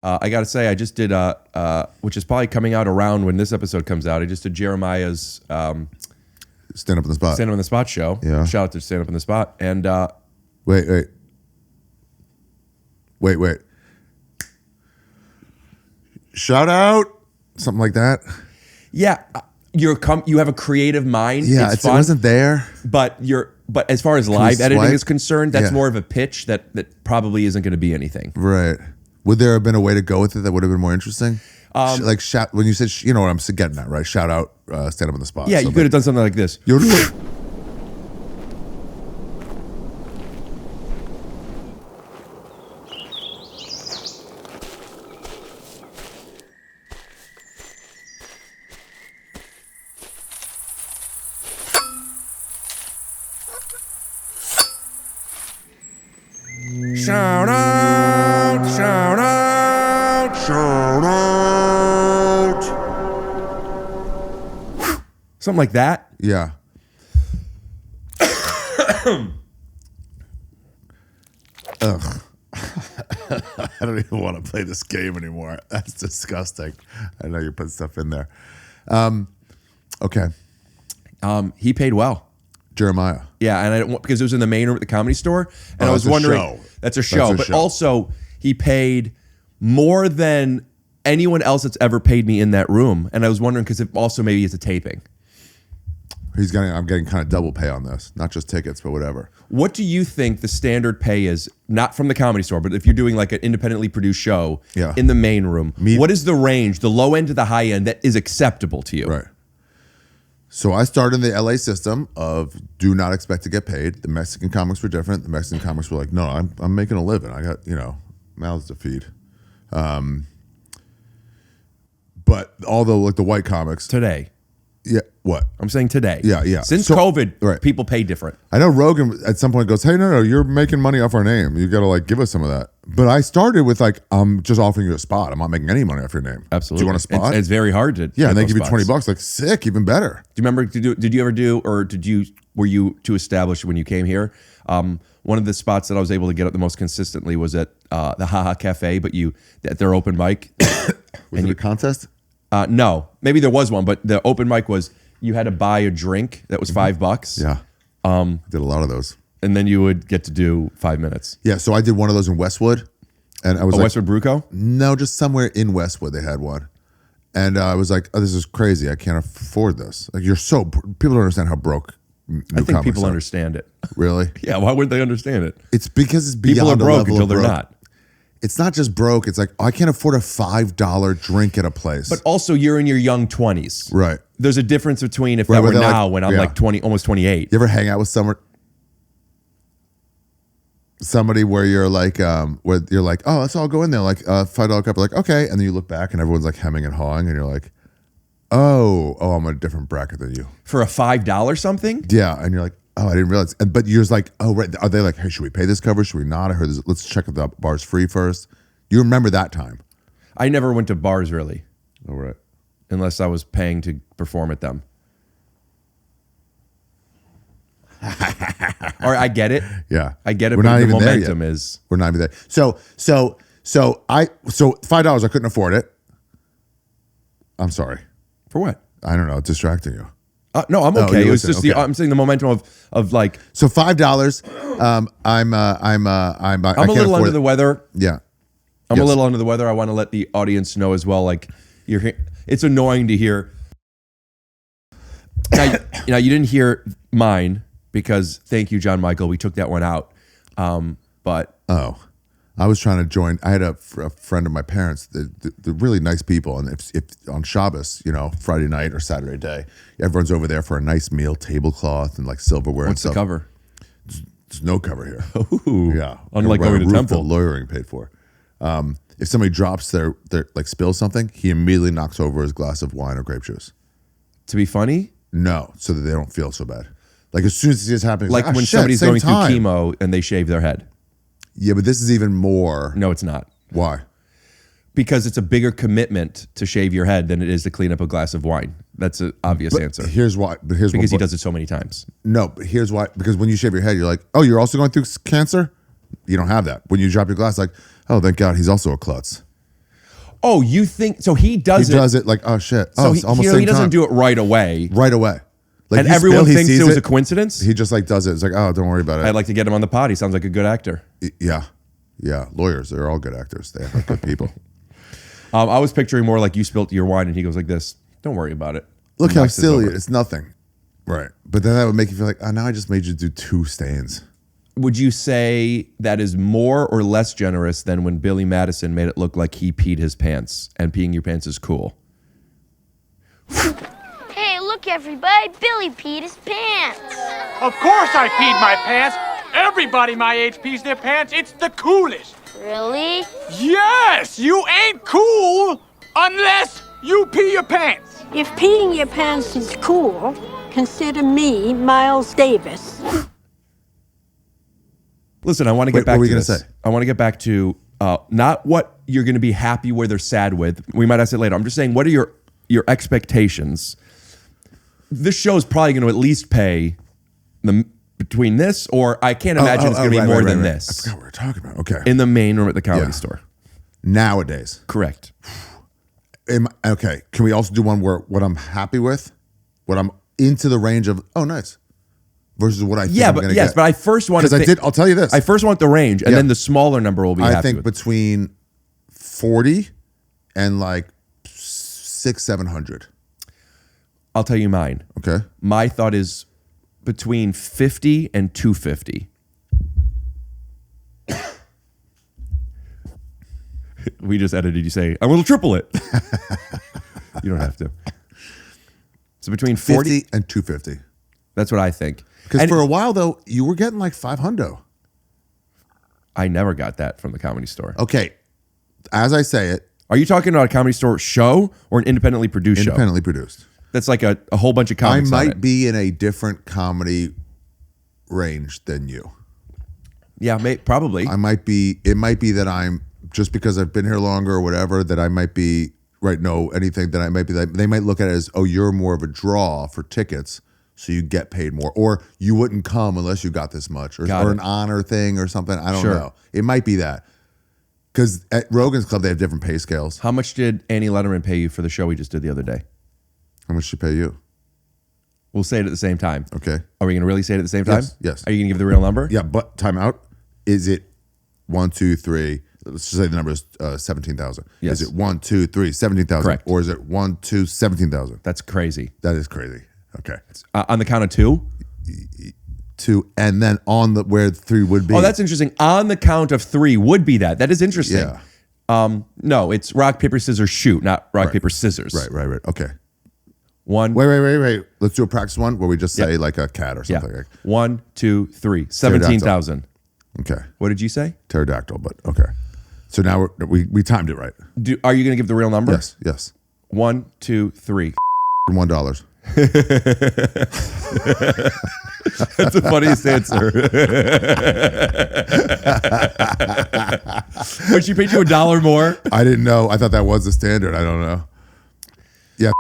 I got to say, I just did, which is probably coming out around when this episode comes out. I just did Jeremiah's Stand Up on the Spot. Stand Up on the Spot show. Yeah. Shout out to Stand Up on the Spot. And Wait. Shout out, something like that. yeah, you have a creative mind. Yeah, it's it fun, wasn't there. But as far as live editing swipe? is concerned, that's Yeah. more of a pitch that probably isn't going to be anything. Right. Would there have been a way to go with it that would have been more interesting? Like shout when you said, you know what I'm getting at, right? Shout out, Stand Up on the Spot. Yeah, you could have done something like this. Shout out, shout out, shout out. Something like that. Yeah. Ugh. I don't even want to play this game anymore. That's disgusting. I know you put stuff in there. Okay. He paid well. Jeremiah. Yeah, and I don't, because it was in the main room at the Comedy Store, and I was that's a wondering. show. That's a show, but also he paid more than anyone else that's ever paid me in that room, and I was wondering because it also maybe it's a taping. I'm getting kind of double pay on this, not just tickets, but whatever. What do you think the standard pay is? Not from the Comedy Store, but if you're doing like an independently produced show in the main room, what is the range, the low end to the high end, that is acceptable to you? Right. So I started in the LA system of do not expect to get paid. The Mexican comics were different. The Mexican comics were like, no, I'm making a living. I got, mouths to feed. But although like the white comics Today. Yeah, what? I'm saying today. Yeah. Since So- COVID, right. people pay different. I know Rogan at some point goes, hey, no, you're making money off our name. You got to like give us some of that. But I started with like, I'm just offering you a spot. I'm not making any money off your name. Absolutely. Do you want a spot? It's very hard to. Yeah, and they those give you spots. $20. Like sick, even better. Do you remember? Did you ever do, or were you too established when you came here? One of the spots that I was able to get up the most consistently was at the Haha Cafe, but at their open mic. Was it a contest? No, maybe there was one, but the open mic was you had to buy a drink that was $5. Yeah. Did a lot of those. And then you would get to do 5 minutes. Yeah, so I did one of those in Westwood. And I was like, Westwood Bruco? No, just somewhere in Westwood they had one. And I was like, oh, this is crazy. I can't afford this. Like, people don't understand how broke new I think comics people are. understand it. Really? Yeah, why wouldn't they understand it? It's because it's beyond People are a broke level until of they're broke. not. It's not just broke. It's like, I can't afford a $5 drink at a place. But also, you're in your young 20s. Right. There's a difference between if Right, that but were they're now like- when I'm yeah. like 20, almost 28. You ever hang out with somebody where you're like, oh, let's all go in there, like $5 cup, like, okay. And then you look back and everyone's like hemming and hawing and you're like, oh, I'm a different bracket than you. For a $5 something? Yeah. And you're like, oh, I didn't realize. But you're just like, oh, right. Are they like, hey, should we pay this cover? Should we not? I heard this. Let's check if the bar's free first. You remember that time? I never went to bars really, Oh, right. unless I was paying to perform at them. Or I get it. Yeah. I get it, We're but not the even there yet. momentum is. We're not even there. So $5, I couldn't afford it. I'm sorry. For what? I don't know. It's distracting you. No, I'm okay. you It was listen, just okay. I'm saying the momentum of like So $5. I'm a I'm a little under the weather. Yeah. I'm Yes. a little under the weather. I want to let the audience know as well. Like it's annoying to hear. Now you didn't hear mine because thank you, JonMichael. We took that one out. But I was trying to join. I had a friend of my parents, the really nice people, and if on Shabbos, Friday night or Saturday day, everyone's over there for a nice meal, tablecloth and like silverware. what's and the stuff. cover? There's no cover here. Ooh, Yeah, unlike Right, going to roof temple. that lawyering paid for. If somebody drops their like spills something, he immediately knocks over his glass of wine or grape juice. To be funny, No, so that they don't feel so bad. Like as soon as it sees happening, like it's when shit, somebody's same going time. through chemo and they shave their head. Yeah, but this is even more. No, it's not. Why? Because it's a bigger commitment to shave your head than it is to clean up a glass of wine. That's an obvious answer. Here's why. But here's Because he what, does it so many times. No, but here's why. Because when you shave your head, you're like, oh, you're also going through cancer? You don't have that. When you drop your glass, like, oh, thank God, he's also a klutz. Oh, you think so? He does He does it like, oh shit. So Oh, it's almost he same doesn't time. do it right away, Right away. Like and he everyone he thinks sees it was a coincidence. He just like does it. It's like, oh, don't worry about it. I'd like to get him on the pod. He sounds like a good actor. Yeah. Yeah. Lawyers, they're all good actors. They are good people. I was picturing more like you spilt your wine, and he goes like this. Don't worry about it. Look how Next is silly over. it's nothing. Right. But then that would make you feel like, oh, now I just made you do 2 stains. Would you say that is more or less generous than when Billy Madison made it look like he peed his pants, and peeing your pants is cool? Hey, look, everybody. Billy peed his pants. Of course I peed my pants. Everybody my age pees their pants. It's the coolest. Really? Yes, you ain't cool unless you pee your pants. If peeing your pants is cool, consider me Miles Davis. Listen, I want to get Wait, back what were to you this. gonna say? I want to get back to not what you're going to be happy with or sad with. We might ask it later. I'm just saying, what are your expectations? This show is probably going to at least pay between this, or I can't imagine it's going to be more than I this. forgot what we were talking about. Okay. In the main room at the Comedy Yeah. Store. Nowadays. Correct. Okay. Can we also do one where what I'm happy with, what I'm into the range of, oh, nice, versus what I think I'm but gonna yes, get? but I first want to. I'll tell you this. I first want the range, and Yeah. then the smaller number will be I happy think with. between 40 and like 600-700. I'll tell you mine. Okay. My thought is between 50 and 250. We just edited you say, I'm going to triple it. You don't have to. So between 40, 50 and 250. that's what I think. Because And for a while though, you were getting like 500. I never got that from the Comedy Store. Okay. As I say it, Are you talking about a Comedy Store show or an independently produced show? independently produced. That's like a whole bunch of I comics on might it. be in a different comedy range than you. Yeah, probably. It might be that I'm just because I've been here longer or whatever, that I might be anything that I might be like, they might look at it as, oh, you're more of a draw for tickets, so you get paid more, or you wouldn't come unless you got this much, or Got it. an honor thing or something. I don't Sure. know. It might be that. Because at Rogan's Club, they have different pay scales. How much did Annie Letterman pay you for the show we just did the other day? How much should she pay you? We'll say it at the same time. Okay. Are we going to really say it at the same time? Yes, yes. Are you going to give the real number? Yeah, but time out. Is it 1, 2, 3? Let's just say the number is 17,000. Yes. Is it 1, 2, 3, 17,000? Correct. Or is it 1, 2, 17,000? That's crazy. That is crazy. Okay. On the count of 2? 2, and then on the where 3 would be. Oh, that's interesting. On the count of 3 would be that. That is interesting. Yeah. No, it's rock, paper, scissors, shoot, not rock, paper, scissors. Right. Okay. 1. Wait. Let's do a practice one where we just say like a cat or Yeah. something. Like, 1, 2, 3. 17,000. okay. What did you say? Pterodactyl, but okay. So now we timed it right. Are you going to give the real number? Yes. 1, 2, 3. $1. That's the funniest answer. But she paid you $1 more. I didn't know. I thought that was the standard. I don't know. Yeah.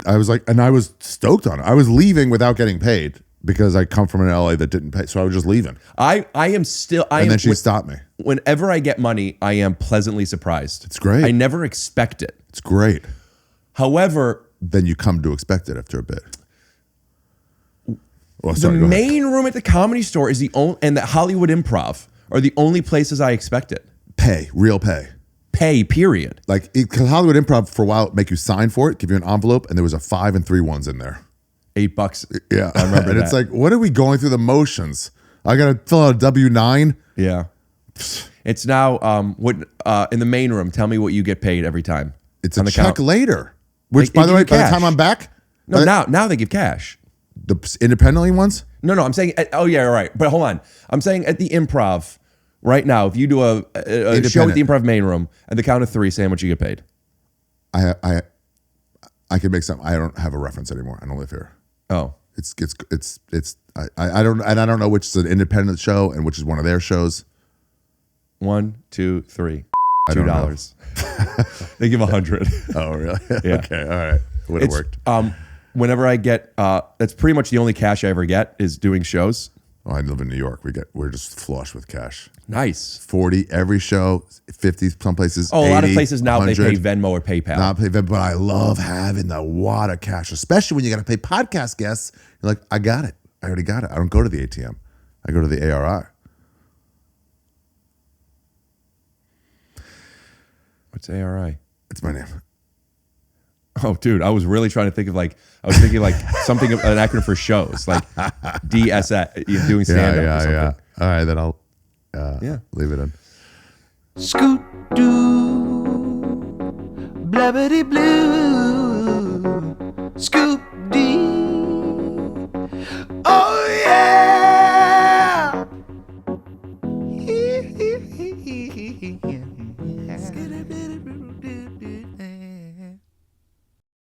I was like, and I was stoked on it. I was leaving without getting paid because I come from an LA that didn't pay. So I was just leaving. I am still. And then she stopped me. Whenever I get money, I am pleasantly surprised. It's great. I never expect it. It's great. However, Then you come to expect it after a bit. Well, the sorry, go ahead. main room at the Comedy Store is the only, and the Hollywood Improv are the only places I expect it. Real pay. Pay, period. Like, because Hollywood Improv for a while make you sign for it, give you an envelope, and there was a 5 and 3 1s in there. $8. Yeah. I remember And that. it's like, what are we going through the motions? I got to fill out a W-9? Yeah. It's now in the main room. Tell me what you get paid every time. It's on a the check count. later. Which, They by the give way, you by the cash. time I'm back, No, now they give cash. the independently ones, No, I'm saying. Oh yeah, right. But hold on. I'm saying at the Improv right now. If you do a show at the Improv main room at the count of 3, say how much you get paid. I can make something. I don't have a reference anymore. I don't live here. Oh, I don't know which is an independent show and which is one of their shows. 1, 2, 3. I don't know. $2. They give 100. Oh, really? Yeah. Okay. All right. Would have It's worked. whenever I get that's pretty much the only cash I ever get is doing shows. Oh, I live in New York. We're just flush with cash. Nice. 40 every show, 50 some places. Oh, 80, a lot of places now 100. they pay Venmo or PayPal. Not pay Venmo, but I love having the wad of cash, especially when you got to pay podcast guests. You're like, I got it. I already got it. I don't go to the ATM. I go to the ARI. What's ARI? It's my name. Oh, dude, I was really trying to think of something, an acronym for shows, like DSS, you're doing stand-up or something. Yeah. All right, then I'll leave it in. Scoot doo, blabbity blue, scoop